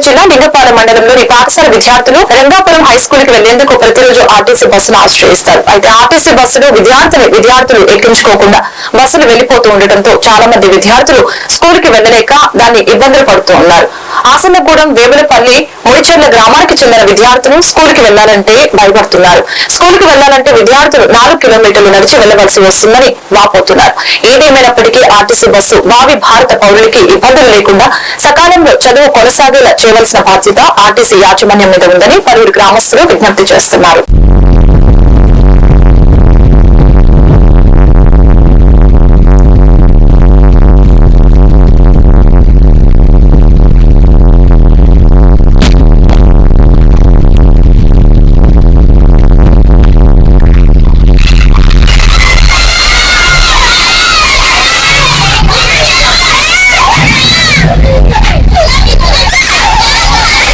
జిల్లా లింగపాలెం మండలంలోని పాఠశాల విద్యార్థులు రంగాపురం హై స్కూల్ కి వెళ్లేందుకు ప్రతిరోజు ఆర్టీసీ బస్సును ఆశ్రయిస్తారు. అయితే ఆర్టీసీ బస్సులు విద్యార్థులు ఎక్కించుకోకుండా బస్సులు వెళ్లిపోతూ ఉండటంతో చాలా మంది విద్యార్థులు స్కూల్ కి వెళ్లలేక దాన్ని ఇబ్బందులు పడుతూ ఉన్నారు. ఆసన్నగూడెం, వేములపల్లి, ముడిచెర్ల గ్రామానికి చెందిన విద్యార్థులు స్కూల్ కి వెళ్లాలంటే భయపడుతున్నారు. స్కూల్ కి వెళ్లాలంటే విద్యార్థులు 4 కిలోమీటర్లు నడిచి వెళ్లవలసి వస్తుందని వాపోతున్నారు. ఏదేమైనప్పటికీ ఆర్టీసీ బస్సు భావి భారత పౌరులకి ఇబ్బందులు లేకుండా సకాలంలో చదువు కొనసాగేలా చేయవలసిన బాధ్యత ఆర్టీసీ యాజమాన్యం మీద ఉందని పలువురు గ్రామస్తులు విజ్ఞప్తి చేస్తున్నారు.